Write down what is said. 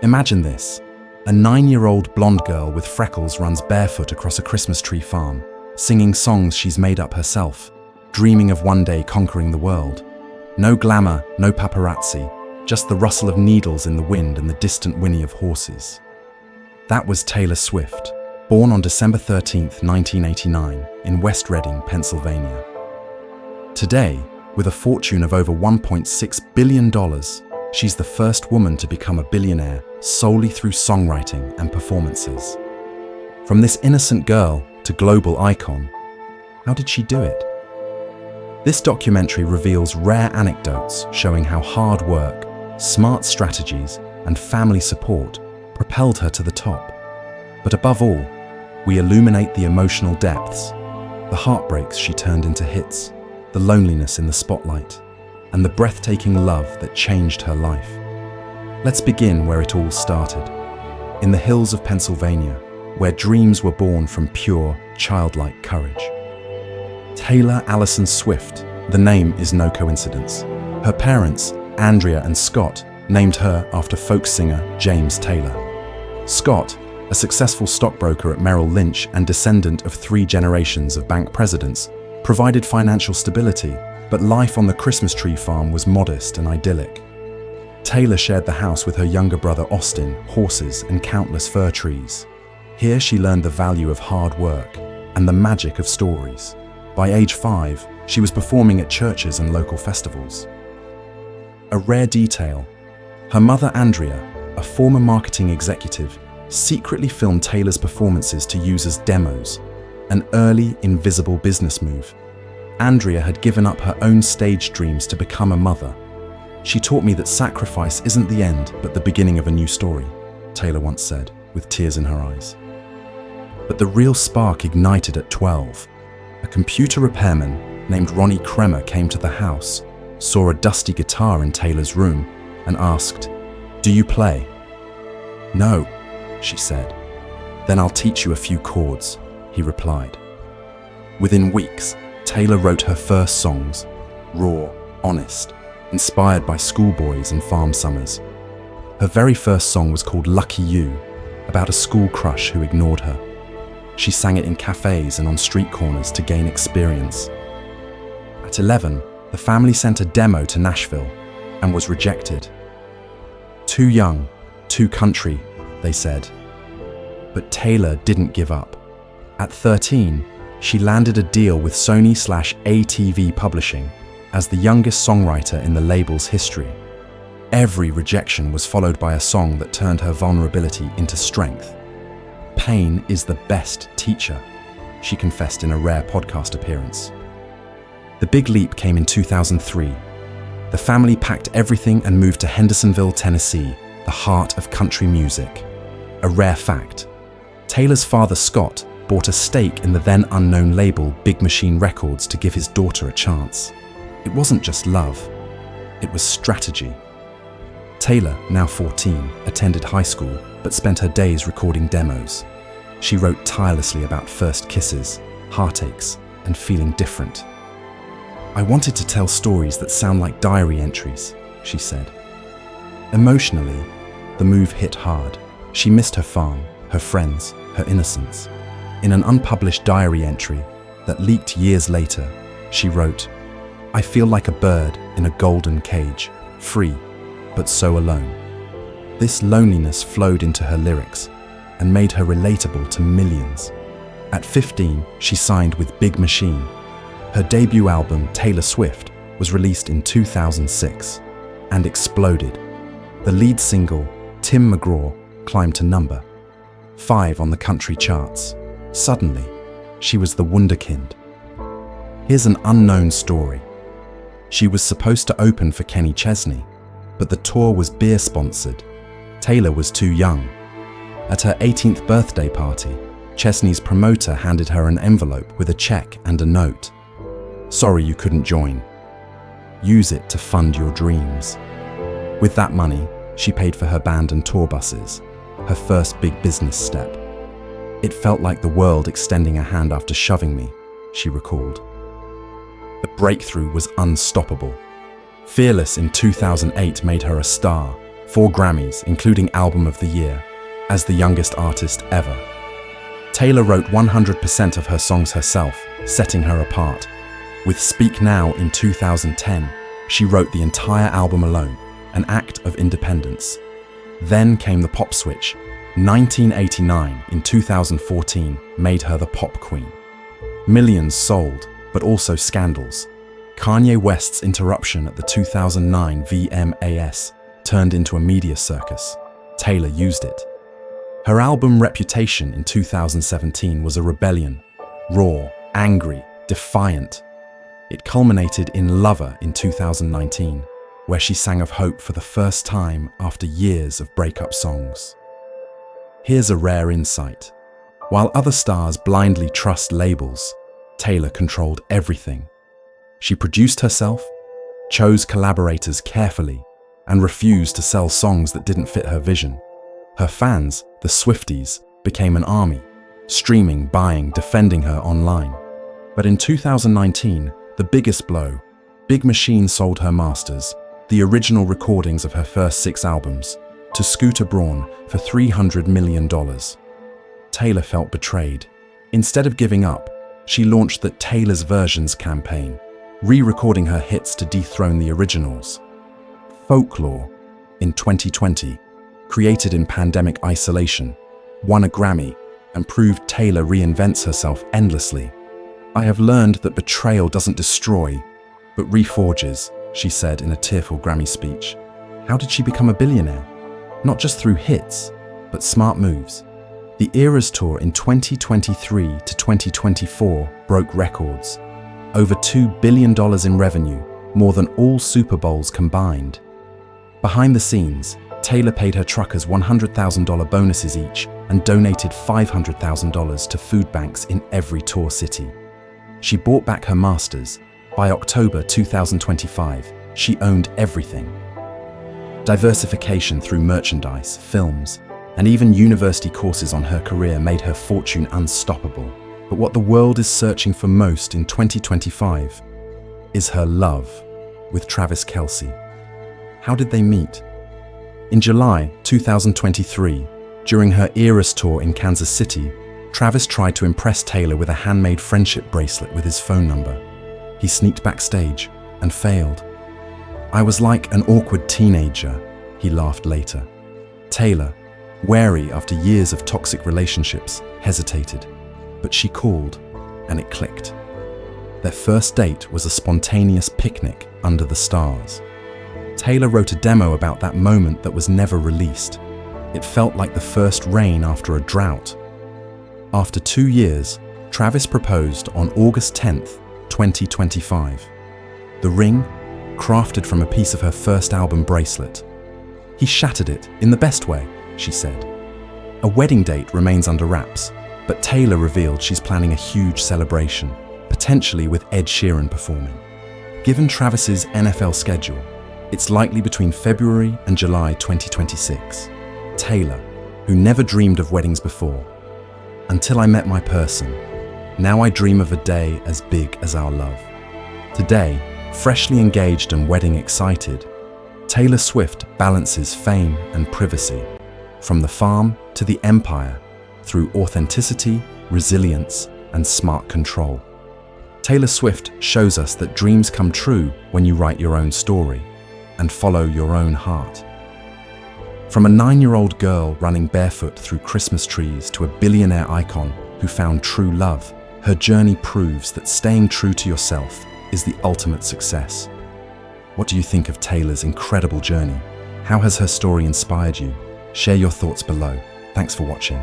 Imagine this. A 9-year-old blonde girl with freckles runs barefoot across a Christmas tree farm, singing songs she's made up herself, dreaming of one day conquering the world. No glamour, no paparazzi, just the rustle of needles in the wind and the distant whinny of horses. That was Taylor Swift, born on December 13, 1989, in West Reading, Pennsylvania. Today, with a fortune of over $1.6 billion, she's the first woman to become a billionaire solely through songwriting and performances. From this innocent girl to global icon, how did she do it? This documentary reveals rare anecdotes showing how hard work, smart strategies, and family support propelled her to the top. But above all, we illuminate the emotional depths, the heartbreaks she turned into hits, the loneliness in the spotlight, and the breathtaking love that changed her life. Let's begin where it all started, in the hills of Pennsylvania, where dreams were born from pure, childlike courage. Taylor Alison Swift, the name is no coincidence. Her parents, Andrea and Scott, named her after folk singer James Taylor. Scott, a successful stockbroker at Merrill Lynch and descendant of 3 generations of bank presidents, provided financial stability, but life on the Christmas tree farm was modest and idyllic. Taylor shared the house with her younger brother Austin, horses, and countless fir trees. Here she learned the value of hard work and the magic of stories. By age 5, she was performing at churches and local festivals. A rare detail, her mother Andrea, a former marketing executive, secretly filmed Taylor's performances to use as demos, an early, invisible business move. Andrea had given up her own stage dreams to become a mother. "She taught me that sacrifice isn't the end, but the beginning of a new story," Taylor once said, with tears in her eyes. But the real spark ignited at 12. A computer repairman named Ronnie Kremer came to the house, saw a dusty guitar in Taylor's room, and asked, "Do you play?" "No," she said. "Then I'll teach you a few chords," he replied. Within weeks, Taylor wrote her first songs, raw, honest, inspired by schoolboys and farm summers. Her very first song was called Lucky You, about a school crush who ignored her. She sang it in cafes and on street corners to gain experience. At 11, the family sent a demo to Nashville and was rejected. "Too young, too country," they said. But Taylor didn't give up. At 13, she landed a deal with Sony/ATV Publishing as the youngest songwriter in the label's history. Every rejection was followed by a song that turned her vulnerability into strength. "Pain is the best teacher," she confessed in a rare podcast appearance. The big leap came in 2003. The family packed everything and moved to Hendersonville, Tennessee, the heart of country music. A rare fact. Taylor's father, Scott, bought a stake in the then unknown label Big Machine Records to give his daughter a chance. It wasn't just love, it was strategy. Taylor, now 14, attended high school but spent her days recording demos. She wrote tirelessly about first kisses, heartaches, and feeling different. "I wanted to tell stories that sound like diary entries," she said. Emotionally, the move hit hard. She missed her farm, her friends, her innocence. In an unpublished diary entry that leaked years later, she wrote, "I feel like a bird in a golden cage, free, but so alone." This loneliness flowed into her lyrics and made her relatable to millions. At 15, she signed with Big Machine. Her debut album, Taylor Swift, was released in 2006 and exploded. The lead single, Tim McGraw, climbed to number 5 on the country charts. Suddenly, she was the wunderkind. Here's an unknown story. She was supposed to open for Kenny Chesney, but the tour was beer-sponsored. Taylor was too young. At her 18th birthday party, Chesney's promoter handed her an envelope with a check and a note. "Sorry you couldn't join. Use it to fund your dreams." With that money, she paid for her band and tour buses, her first big business step. "It felt like the world extending a hand after shoving me," she recalled. The breakthrough was unstoppable. Fearless in 2008 made her a star, 4 Grammys, including Album of the Year, as the youngest artist ever. Taylor wrote 100% of her songs herself, setting her apart. With Speak Now in 2010, she wrote the entire album alone, an act of independence. Then came the pop switch. 1989 in 2014 made her the pop queen. Millions sold, but also scandals. Kanye West's interruption at the 2009 VMAs turned into a media circus. Taylor used it. Her album Reputation in 2017 was a rebellion, raw, angry, defiant. It culminated in Lover in 2019, where she sang of hope for the first time after years of breakup songs. Here's a rare insight. While other stars blindly trust labels, Taylor controlled everything. She produced herself, chose collaborators carefully, and refused to sell songs that didn't fit her vision. Her fans, the Swifties, became an army, streaming, buying, defending her online. But in 2019, the biggest blow, Big Machine sold her masters, the original recordings of her first 6 albums, to Scooter Braun for $300 million. Taylor felt betrayed. Instead of giving up, she launched the Taylor's Versions campaign, re-recording her hits to dethrone the originals. Folklore, in 2020, created in pandemic isolation, won a Grammy and proved Taylor reinvents herself endlessly. "I have learned that betrayal doesn't destroy, but reforges," she said in a tearful Grammy speech. How did she become a billionaire? Not just through hits, but smart moves. The Eras Tour in 2023 to 2024 broke records. Over $2 billion in revenue, more than all Super Bowls combined. Behind the scenes, Taylor paid her truckers $100,000 bonuses each and donated $500,000 to food banks in every tour city. She bought back her masters. By October 2025, she owned everything. Diversification through merchandise, films, and even university courses on her career made her fortune unstoppable. But what the world is searching for most in 2025 is her love with Travis Kelce. How did they meet? In July 2023, during her Eras Tour in Kansas City, Travis tried to impress Taylor with a handmade friendship bracelet with his phone number. He sneaked backstage and failed. "I was like an awkward teenager," he laughed later. Taylor, wary after years of toxic relationships, hesitated, but she called and it clicked. Their first date was a spontaneous picnic under the stars. Taylor wrote a demo about that moment that was never released. It felt like the first rain after a drought. After 2 years, Travis proposed on August 10th, 2025. The ring, crafted from a piece of her first album bracelet. "He shattered it in the best way," she said. A wedding date remains under wraps, but Taylor revealed she's planning a huge celebration, potentially with Ed Sheeran performing. Given Travis's NFL schedule, it's likely between February and July 2026. Taylor, who never dreamed of weddings before. "Until I met my person. Now I dream of a day as big as our love." Today, freshly engaged and wedding excited, Taylor Swift balances fame and privacy, from the farm to the empire, through authenticity, resilience, and smart control. Taylor Swift shows us that dreams come true when you write your own story and follow your own heart. From a 9-year-old girl running barefoot through Christmas trees to a billionaire icon who found true love, her journey proves that staying true to yourself is the ultimate success. What do you think of Taylor's incredible journey? How has her story inspired you? Share your thoughts below. Thanks for watching.